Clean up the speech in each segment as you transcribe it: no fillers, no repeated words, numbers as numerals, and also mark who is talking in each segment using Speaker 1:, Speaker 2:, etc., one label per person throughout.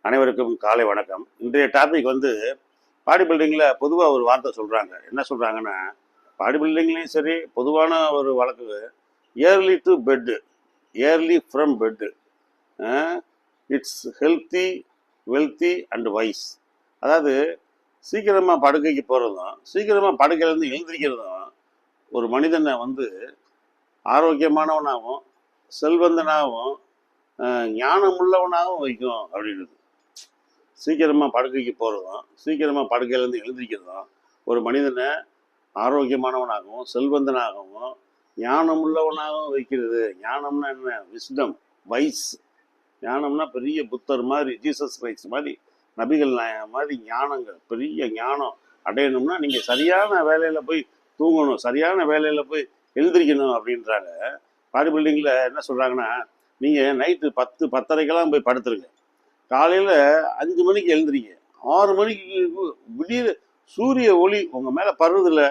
Speaker 1: அனைவருக்கும் காலை வணக்கம். இன்றைய டாபிக் வந்து பாடி பில்டிங்கில் பொதுவாக ஒரு வார்த்தை சொல்கிறாங்க. என்ன சொல்கிறாங்கன்னா, பாடி பில்டிங்லேயும் சரி, பொதுவான ஒரு வழக்கு early to bed, early from bed, it's healthy, wealthy and wise. அதாவது சீக்கிரமாக படுக்கைக்கு போகிறதும் சீக்கிரமாக படுக்கையிலேருந்து எழுந்திரிக்கிறதும் ஒரு மனிதனை வந்து ஆரோக்கியமானவனாகவும் செல்வந்தனாகவும் ஞானமுள்ளவனாகவும் வைக்கும் அப்படின்னு. சீக்கிரமாக படுக்கைக்கு போகிறதும் சீக்கிரமாக படுக்கையிலேருந்து எழுந்திரிக்கிறதும் ஒரு மனிதனை ஆரோக்கியமானவனாகவும் செல்வந்தனாகவும் ஞானமுள்ளவனாகவும் வைக்கிறது. ஞானம்னா என்ன? Wisdom, wise. ஞானம்னா பெரிய புத்தர் மாதிரி, ஜீசஸ் கிரைஸ்ட் மாதிரி, நபிகள் நாயகம் மாதிரி ஞானங்கள், பெரிய ஞானம் அடையணும்னா நீங்கள் சரியான வேலையில் போய் தூங்கணும், சரியான வேலையில் போய் எழுந்திரிக்கணும் அப்படின்றாங்க. பாடி பில்டிங்கில் என்ன சொல்கிறாங்கன்னா, நீங்கள் நைட்டு 10-10:30 போய் படுத்துருங்க, காலையில் 5 மணிக்கு எழுந்திரிங்க, 6 மணிக்கு விடிய சூரிய ஒளி உங்கள் மேலே படுறதில்ல,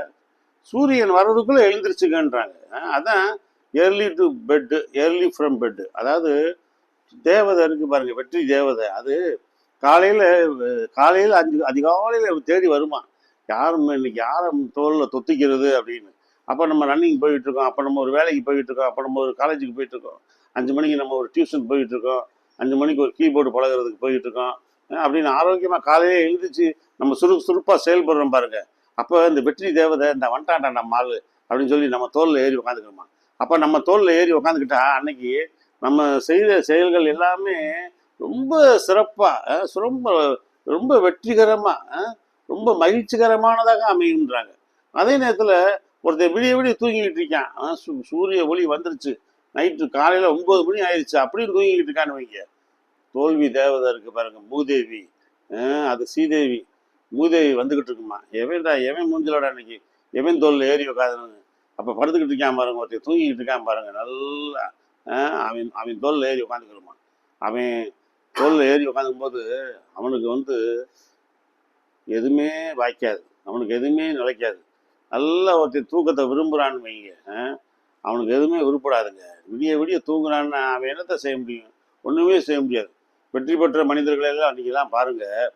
Speaker 1: சூரியன் வர்றதுக்குள்ளே எழுந்திரிச்சுக்கன்றாங்க. அதான் early to bed, early from bed. அதாவது தேவதை இருக்கு பாருங்க, வெற்றி தேவதை, அது காலையில் 5 அதிகாலையில் தேடி வருமா, யாரும் இன்னைக்கு யாரும் தோலில் தொத்திக்கிறது அப்படின்னு. அப்போ நம்ம ரன்னிங் போயிட்டு இருக்கோம், அப்போ நம்ம ஒரு வேலைக்கு போயிட்டு இருக்கோம், அப்போ நம்ம ஒரு காலேஜுக்கு போயிட்டு இருக்கோம், 5 மணிக்கு நம்ம ஒரு டியூஷன் போயிட்டு இருக்கோம், 5 மணிக்கு ஒரு கீபோர்டு பழகிறதுக்கு போயிட்டு இருக்கோம் அப்படின்னு ஆரோக்கியமாக காலையிலே எழுந்திரிச்சு நம்ம சுறுசுறுப்பாக செயல்படுறோம் பாருங்க. அப்போ இந்த வெற்றி தேவதை இந்த வந்துட்டாண்டா நம்ம ஆளு அப்படின்னு சொல்லி நம்ம தோலில் ஏறி உட்காந்துக்கிறோமா. அப்போ நம்ம தோலில் ஏறி உட்காந்துக்கிட்டா அன்னைக்கு நம்ம செய்த செயல்கள் எல்லாமே ரொம்ப சிறப்பாக, ரொம்ப ரொம்ப வெற்றிகரமாக, ரொம்ப மகிழ்ச்சிகரமானதாக அமையுன்றாங்க. அதே நேரத்தில் ஒருத்தர் விடிய விடிய தூங்கிக்கிட்டு இருக்கான், சூரிய ஒளி வந்துருச்சு, நைட்டு காலையில் 9 மணி ஆயிடுச்சு அப்படின்னு தூங்கிக்கிட்டு இருக்கான்னு வைங்க, தோல்வி தேவதை இருக்கு பாருங்க, மூதேவி, அது சீதேவி, மூதேவி வந்துக்கிட்டு இருக்குமா. எவன் மூஞ்சலோட அன்னைக்கு எவன் தோல்ல ஏறி உட்காந்து அப்போ படுத்துக்கிட்டு இருக்கான் பாருங்க, ஒருத்தர் தூங்கிக்கிட்டு இருக்கான் பாருங்க, நல்லா அவன் தோல்ல ஏறி உட்காந்துக்கிறோமா. அவன் தோல்ல ஏறி உட்காந்துக்கும் போது அவனுக்கு வந்து எதுவுமே வாய்க்காது, அவனுக்கு எதுவுமே நிலைக்காது. நல்லா ஒருத்தர் தூக்கத்தை விரும்புகிறான்னு வைங்க, அவனுக்கு எதுவுமே உருப்படாதுங்க. விடிய விடிய தூங்குறான்னு அவன் என்னத்தை செய்ய முடியும்? ஒன்றுமே செய்ய முடியாது. வெற்றி பெற்ற மனிதர்களெல்லாம் அன்றைக்கெல்லாம் பாருங்கள்,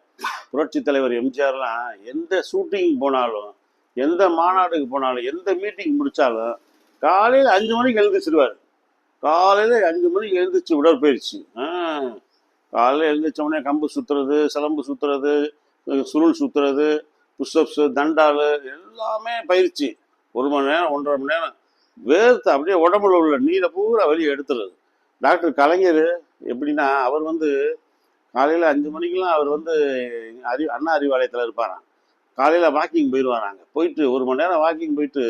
Speaker 1: புரட்சி தலைவர் எம்ஜிஆர்லாம் எந்த ஷூட்டிங் போனாலும், எந்த மாநாடுக்கு போனாலும், எந்த மீட்டிங் முடித்தாலும் காலையில் 5 மணிக்கு எழுந்திரிச்சிடுவார். காலையில் 5 மணிக்கு எழுந்திரிச்சு உடற்பயிற்சி. காலையில் எழுந்திரிச்சோடனே கம்பு சுற்றுறது, சிலம்பு சுற்றுறது, சுருள் சுற்றுறது, புஷ்அப்ஸு, தண்டாலு எல்லாமே பயிற்சி. 1 மணி நேரம் 1.5 மணி நேரம் வேர்த்து அப்படியே உடம்புல உள்ள நீரை பூரா வெளியே எடுத்துறது. டாக்டர் கலைஞர் எப்படின்னா, அவர் வந்து காலையில் 5 மணிக்கெலாம் அவர் வந்து அண்ணா அறிவாலயத்தில் இருப்பாராம். காலையில் வாக்கிங் போயிடுவாராங்க. போயிட்டு 1 மணி நேரம் வாக்கிங் போயிட்டு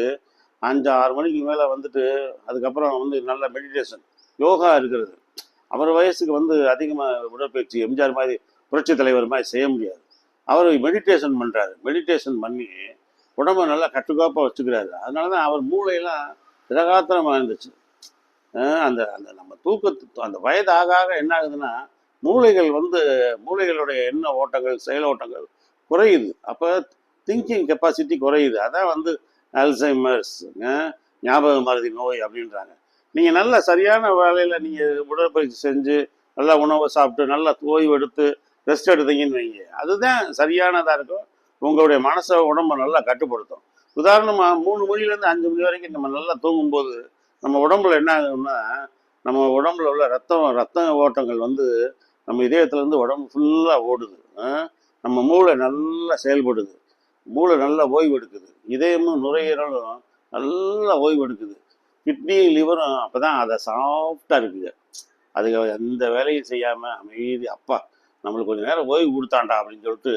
Speaker 1: 5-6 மணிக்கு மேலே வந்துட்டு அதுக்கப்புறம் வந்து நல்ல மெடிடேஷன், யோகா இருக்கிறது. அவர் வயசுக்கு வந்து அதிகமாக உடற்பயிற்சி எம்ஜிஆர் மாதிரி புரட்சி தலைவர் மாதிரி செய்ய முடியாது. அவர் மெடிடேஷன் பண்ணுறாரு. மெடிடேஷன் பண்ணி உடம்பை நல்லா கட்டுக்கோப்பாக வச்சுக்கிறாரு. அதனால தான் அவர் மூளையெல்லாம் திரகாத்திரமாக இருந்துச்சு. அந்த அந்த நம்ம தூக்கத்து அந்த வயது ஆக ஆக என்ன ஆகுதுன்னா, மூளைகள் வந்து மூளைகளுடைய எண்ண ஓட்டங்கள், செயல் ஓட்டங்கள் குறையுது. அப்போ திங்கிங் கெப்பாசிட்டி குறையுது. அதான் வந்து அல்சைமர்ஸ், ஞாபக மறதி நோய் அப்படின்றாங்க. நீங்கள் நல்ல சரியான வேலையில் நீங்கள் உடற்பயிற்சி செஞ்சு நல்லா உணவை சாப்பிட்டு நல்லா ஓய்வு எடுத்து ரெஸ்ட் எடுத்தீங்கன்னு வைங்க, அதுதான் சரியானதாக இருக்கும். உங்களுடைய மனசை உடம்பை நல்லா கட்டுப்படுத்தும். உதாரணமாக 3 மணிலேருந்து 5 மணி வரைக்கும் நம்ம நல்லா தூங்கும்போது நம்ம உடம்புல என்ன ஆகுதுன்னா, நம்ம உடம்புல உள்ள ரத்த ஓட்டங்கள் வந்து நம்ம இதயத்துலேருந்து உடம்பு ஃபுல்லாக ஓடுது. நம்ம மூளை நல்லா செயல்படுது, மூளை நல்லா ஓய்வு எடுக்குது, இதயமும் நுரையீரலும் நல்லா ஓய்வு எடுக்குது, கிட்னி லிவரும் அப்போ தான் அதை சாஃப்டாக இருக்குது. அது எந்த வேலையும் செய்யாமல் அமைதி, அப்பா நம்மளுக்கு கொஞ்சம் நேரம் ஓய்வு கொடுத்தாண்டா அப்படின்னு சொல்லிட்டு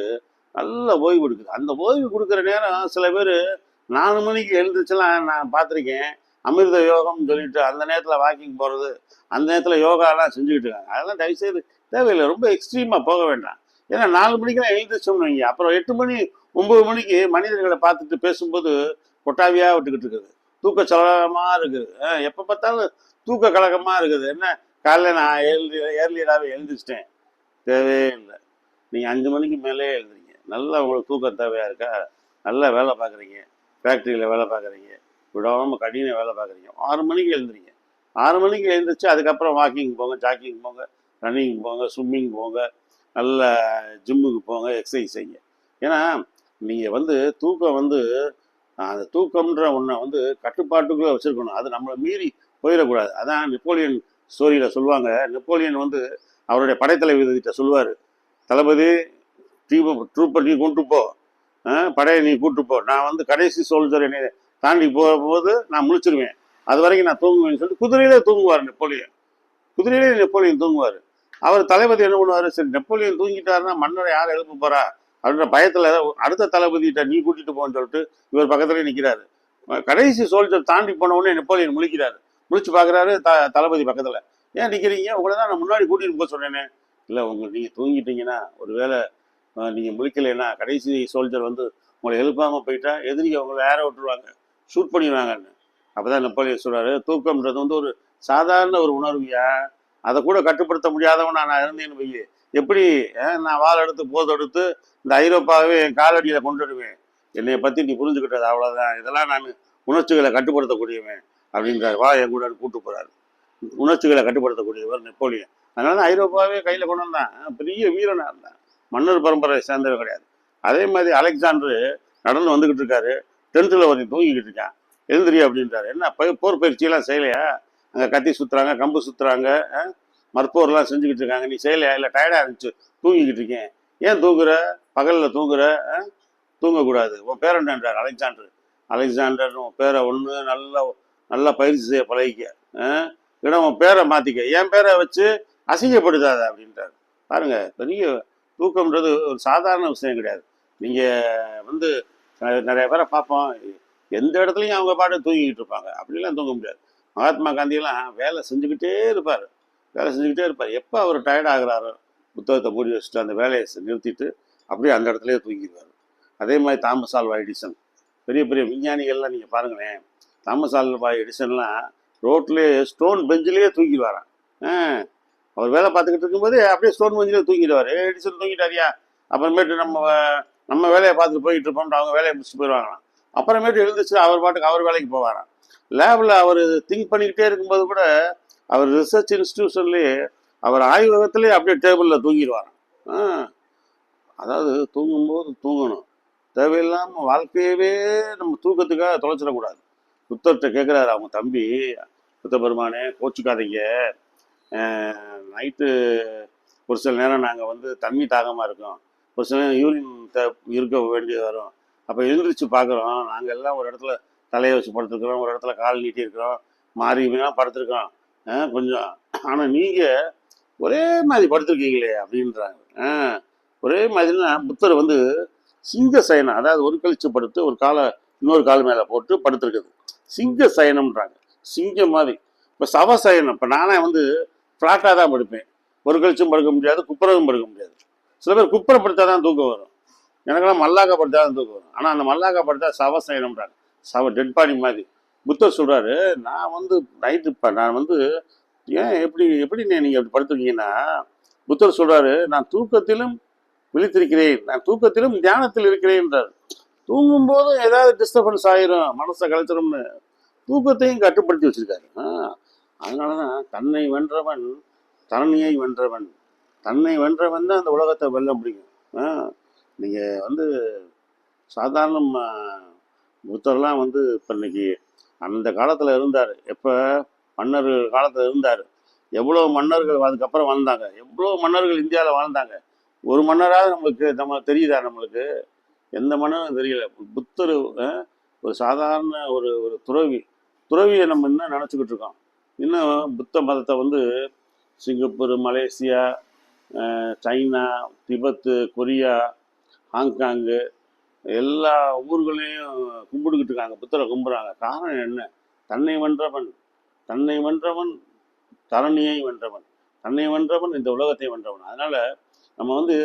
Speaker 1: நல்லா ஓய்வு எடுக்குது. அந்த ஓய்வு கொடுக்குற நேரம் சில பேர் 4 மணிக்கு எழுந்திரிச்செல்லாம் நான் பார்த்துருக்கேன். அமிர்த யோகம்னு சொல்லிட்டு அந்த நேரத்தில் வாக்கிங் போகிறது, அந்த நேரத்தில் யோகாலாம் செஞ்சுக்கிட்டு இருக்காங்க. அதெல்லாம் தயவுசெய்து தேவையில்லை, ரொம்ப எக்ஸ்ட்ரீமாக போக வேண்டாம். ஏன்னா 4 மணிக்கெல்லாம் எழுந்திரிச்சோம்னு வைங்க, அப்புறம் 8 மணி 9 மணிக்கு மனிதர்களை பார்த்துட்டு பேசும்போது கொட்டாவியாக விட்டுக்கிட்டு இருக்குது, தூக்க சலகமாக இருக்குது, எப்போ பார்த்தாலும் தூக்க கலக்கமாக இருக்குது. என்ன காலையில் நான் ஏர்லியராகவே எழுந்திரிச்சிட்டேன், தேவையே இல்லை. நீங்கள் 5 மணிக்கு மேலே எழுதுறீங்க, நல்லா உங்களுக்கு தூக்கம் தேவையாக இருக்கா, நல்லா வேலை பார்க்குறீங்க, ஃபேக்ட்ரியில் வேலை பார்க்குறீங்க, விடாமல் கடின வேலை பார்க்குறீங்க, 6 மணிக்கு எழுந்துறீங்க. 6 மணிக்கு எழுந்திரிச்சு அதுக்கப்புறம் வாக்கிங் போங்க, ஜாக்கிங் போங்க, ரன்னிங் போங்க, ஸ்விம்மிங் போங்க, நல்ல ஜிம்முக்கு போங்க, எக்ஸசைஸ் செய்யுங்க. ஏன்னா நீங்கள் வந்து தூக்கம் வந்து அந்த தூக்கம்ன்ற ஒன்றை வந்து கட்டுப்பாட்டுக்குள்ளே வச்சுருக்கணும். அது நம்மளை மீறி போயிடக்கூடாது. அதான் நெப்போலியன் ஸ்டோரியில் சொல்லுவாங்க. நெப்போலியன் வந்து அவருடைய படைத்தலைவர்கிட்ட சொல்லுவார், தளபதி ட்ரூப்பை நீ கொண்டு போ, படையை நீ கூட்டு போ, நான் வந்து கடைசி சோல்ஜர் என்னை தாண்டி போகும்போது நான் முழிச்சிருவேன், அது வரைக்கும் நான் தூங்குவேன்னு சொல்லிட்டு குதிரையிலே தூங்குவார் நெப்போலியன். குதிரையிலே நெப்போலியன் தூங்குவார். அவர் தளபதி என்ன பண்ணுவார், சரி நெப்போலியன் தூங்கிட்டாருன்னா மன்னரை யார் எழுப்ப போறா அப்படின்ற பயத்தில் அடுத்த தளபதிகிட்ட நீ கூட்டிட்டு போன்னு சொல்லிட்டு இவர் பக்கத்துலேயே நிற்கிறாரு. கடைசி சோல்ஜர் தாண்டி போன உடனே நெப்போலியன் முழிக்கிறாரு. முழிச்சு பார்க்குறாரு, தளபதி பக்கத்தில். ஏன் நிற்கிறீங்க, உங்களை தான் நான் முன்னாடி கூட்டிகிட்டு போக சொன்னேனே. இல்லை நீங்கள் தூங்கிட்டீங்கன்னா ஒரு வேளை நீங்கள் முழிக்கலைன்னா கடைசி சோல்ஜர் வந்து உங்களை எழுப்பாமல் போயிட்டா எதிரிக்கு அவங்களை ஏற விட்டுருவாங்க, ஷூட் பண்ணிடுவாங்கன்னு. அப்போ தான் நெப்போலியன் சொல்கிறாரு, தூக்கம்ன்றது வந்து ஒரு சாதாரண ஒரு உணர்வியா, அதை கூட கட்டுப்படுத்த முடியாதவன் நான் இருந்தேன்னு போய் எப்படி நான் வாள் எடுத்து போது எடுத்து இந்த ஐரோப்பாவே என் காலடியில் கொண்டு வருவேன், என்னைய பற்றி நீ புரிஞ்சுக்கிட்டது அவ்வளோதான், இதெல்லாம் நான் உணர்ச்சிகளை கட்டுப்படுத்தக்கூடியவன் அப்படின்றாரு. வா என் கூட கூட்டு போகிறாரு. உணர்ச்சிகளை கட்டுப்படுத்தக்கூடியவர் நெப்போலியன். அதனால தான் ஐரோப்பாவே கையில் கொண்டு வந்தான். பெரிய வீரனாக இருந்தான், மன்னர் பரம்பரை சேர்ந்தவர் கிடையாது. அதே மாதிரி அலெக்சாண்டரு நடந்து வந்துக்கிட்டு இருக்காரு, டென்த்தில் ஒருத்தன் தூங்கிக்கிட்டு இருக்கான். எழுந்திரி அப்படின்றாரு. என்ன போர் பயிற்சியெல்லாம் செய்யலையா, அங்கே கத்தி சுற்றுறாங்க, கம்பு சுற்றுறாங்க, மற்போர்லாம் செஞ்சுக்கிட்டு இருக்காங்க, நீ செய்யலையா, இல்லை டயர்டாக இருந்துச்சு தூங்கிக்கிட்டு இருக்கேன், ஏன் தூங்குற, பகலில் தூங்குற, தூங்கக்கூடாது, உன் பேர் என்னன்றார் அலெக்சாண்டர். அலெக்சாண்டர் உன் பேரை ஒன்று நல்லா பயிற்சி செய்ய பழகிக்க, இல்லைன்னா உன் பேரை மாற்றிக்க, என் பேரை வச்சு அசிங்கப்படுத்தாத அப்படின்றார். பாருங்க, பெரிய தூக்கம்ன்றது ஒரு சாதாரண விஷயம் கிடையாது. நீங்கள் வந்து நிறைய பேரை பார்ப்போம், எந்த இடத்துலையும் அவங்க பாட்டு தூங்கிக்கிட்டு இருப்பாங்க, அப்படிலாம் தூங்க முடியாது. மகாத்மா காந்தியெல்லாம் வேலை செஞ்சுக்கிட்டே இருப்பார். எப்போ அவர் டயர்ட் ஆகுறாரோ புத்தகத்தை மூடி வச்சுட்டு அந்த வேலையை நிறுத்திட்டு அப்படியே அந்த இடத்துலயே தூங்கிடுவார். அதே மாதிரி தாமஸ் ஆல்வா எடிசன், பெரிய பெரிய விஞ்ஞானிகள்லாம் நீங்கள் பாருங்களேன். தாமஸ் ஆல்வா எடிசன்லாம் ரோட்லேயே ஸ்டோன் பெஞ்சிலேயே தூங்கிடுவாராம். அவர் வேலை பார்த்துக்கிட்டு இருக்கும்போது அப்படியே ஸ்டோன் பெஞ்சிலே தூங்கிடுவார். எடிசன் தூங்கிட்டாரியா, அப்புறமேட்டு நம்ம வேலையை பார்த்துட்டு போயிட்டு இருப்போம்ட்டு அவங்க வேலையை முடிச்சுட்டு போயிடுவாங்களாம். அப்புறமேட்டு எழுந்துச்சு அவர் பாட்டுக்கு அவர் வேலைக்கு போவாராம். லேபில் அவர் திங்க் பண்ணிக்கிட்டே இருக்கும்போது கூட அவர் ரிசர்ச் இன்ஸ்டிடியூஷன்லேயே அவர் ஆய்வகத்திலே அப்படியே டேபிளில் தூங்கிடுவாராம். அதாவது தூங்கும்போது தூங்கணும், தேவையில்லாமல் வாழ்க்கையவே நம்ம தூக்கத்துக்காக தொலைச்சிடக்கூடாது. புத்தர்கிட்ட கேட்குறாரு அவங்க தம்பி, புத்த பெருமானே கோச்சுக்காதீங்க, நைட்டு ஒரு சில நேரம் நாங்கள் வந்து தண்ணி தாகமாக இருக்கோம், ஒரு சில நேரம் யூரின் இருக்க வேண்டியது வரும், அப்போ எழுந்திரிச்சு பார்க்குறோம், நாங்கள் எல்லாம் ஒரு இடத்துல தலையை வச்சு படுத்துருக்குறோம், ஒரு இடத்துல கால் நீட்டி இருக்கிறோம், மாறிலாம் படுத்துருக்கோம் கொஞ்சம், ஆனால் நீங்கள் ஒரே மாதிரி படுத்துருக்கீங்களே அப்படின்றாங்க. ஒரே மாதிரினா புத்தர் வந்து சிங்க சயனம், அதாவது ஒரு கழிச்சு படுத்து ஒரு காலை இன்னொரு கால் மேலே போட்டு படுத்துருக்குது, சிங்க சயனம்ன்றாங்க. சிங்கம் மாதிரி. இப்போ சவசயனம், இப்போ நானே வந்து ஃப்ளாட்டாக தான் படுப்பேன், ஒரு கழிச்சும் படுக்க முடியாது, குப்புறவும் படுக்க முடியாது. சில பேர் குப்புற படுத்தா தான் தூக்கம் வரும், எனக்கெல்லாம் மல்லாக்கா படுத்தா தான் தூக்கம் வரும். ஆனால் அந்த மல்லாக்கா படுத்தா சவசயனம்ன்றாங்க, டெட் பாடி மாதிரி. புத்தர் சொல்கிறாரு, நான் வந்து நைட்டு நான் வந்து ஏன் எப்படி நீங்கள் அப்படி படுத்துருக்கீங்கன்னா, புத்தர் சொல்கிறாரு, நான் தூக்கத்திலும் விழித்திருக்கிறேன், நான் தூக்கத்திலும் தியானத்தில் இருக்கிறேன்றார். தூங்கும்போதும் ஏதாவது டிஸ்டர்பன்ஸ் ஆயிரும், மனசை கலைச்சிரும்னு தூக்கத்தையும் கட்டுப்படுத்தி வச்சிருக்காரு. அதனால தான் தன்னை வென்றவன் தரணியை வென்றவன், தன்னை வென்றவன் தான் அந்த உலகத்தை வெல்ல முடியும். நீங்கள் வந்து சாதாரண புத்தர்லாம் வந்து இப்போ இன்னைக்கு அந்த காலத்தில் இருந்தார், எப்போ மன்னர்கள் காலத்தில் இருந்தார். எவ்வளோ மன்னர்கள் அதுக்கப்புறம் வாழ்ந்தாங்க, எவ்வளோ மன்னர்கள் இந்தியாவில் வாழ்ந்தாங்க. ஒரு மன்னராக நம்ம தெரியுதா, நம்மளுக்கு எந்த மன்னரும் தெரியல. புத்தர் ஒரு சாதாரண ஒரு துறவியை நம்ம இன்னும் நினச்சிக்கிட்டு இருக்கோம். இன்னும் புத்த மதத்தை வந்து Singapore, Malaysia, China, Tibet, Korea, Hong Kong எல்லா ஊர்களையும் கும்பிட்டுக்கிட்டு இருக்காங்க, புத்தரை கும்பிட்றாங்க. காரணம் என்ன? தன்னை வென்றவன் தரணியை வென்றவன், தன்னை வென்றவன் இந்த உலகத்தை வென்றவன். அதனால நம்ம வந்து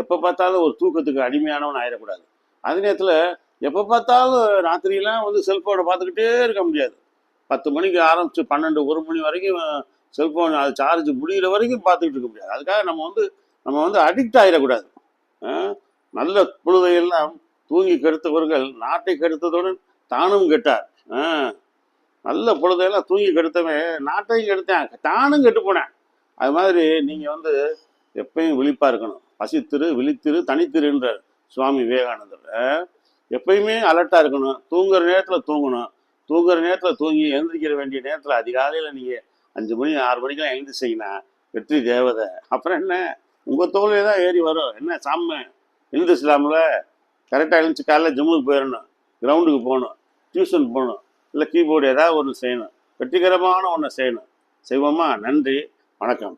Speaker 1: எப்போ பார்த்தாலும் ஒரு தூக்கத்துக்கு அடிமையானவன் ஆயிடக்கூடாது. அதே நேரத்தில் எப்போ பார்த்தாலும் ராத்திரியெல்லாம் வந்து செல்ஃபோனை பார்த்துக்கிட்டே இருக்க முடியாது. 10 மணிக்கு ஆரம்பித்து 12, 1 மணி வரைக்கும் செல்ஃபோன் அது சார்ஜ் முடிகிற வரைக்கும் பார்த்துக்கிட்டு இருக்க முடியாது. அதுக்காக நம்ம வந்து அடிக்ட் ஆகிடக்கூடாது. நல்ல பொழுதையெல்லாம் தூங்கி கெடுத்தவர்கள் நாட்டை கெடுத்ததுடன் தானும் கெட்டார். நல்ல பொழுதையெல்லாம் தூங்கி கெடுத்தவன் நாட்டையும் கெடுத்தேன், தானும் கெட்டு போனேன். அது மாதிரி நீங்கள் வந்து எப்பயும் விழிப்பாக இருக்கணும். பசித்திரு, விழித்திரு, தனித்திருன்றார் சுவாமி விவேகானந்தர். எப்பயுமே அலர்ட்டாக இருக்கணும். தூங்குற நேரத்தில் தூங்கணும். தூங்குற நேரத்தில் தூங்கி எழுந்திரிக்கிற வேண்டிய நேரத்தில் அதிகாலையில் நீங்கள் 5 மணி 6 மணிக்கெல்லாம் எழுந்திரிச்சிங்கன்னா வெற்றி தேவதை. அப்புறம் என்ன, உங்கள் தோல்லே தான் ஏறி வரும். என்ன சாமி எழுந்திரிச்சலாம்ல. கரெக்டாக எழுந்துச்சு காலையில் ஜிம்முக்கு போயிடணும், கிரவுண்டுக்கு போகணும், டியூஷன் போகணும், இல்லை கீபோர்டு ஏதாவது ஒன்று செய்யணும், வெற்றிகரமான ஒன்று செய்யணும். செய்வோமா? நன்றி, வணக்கம்.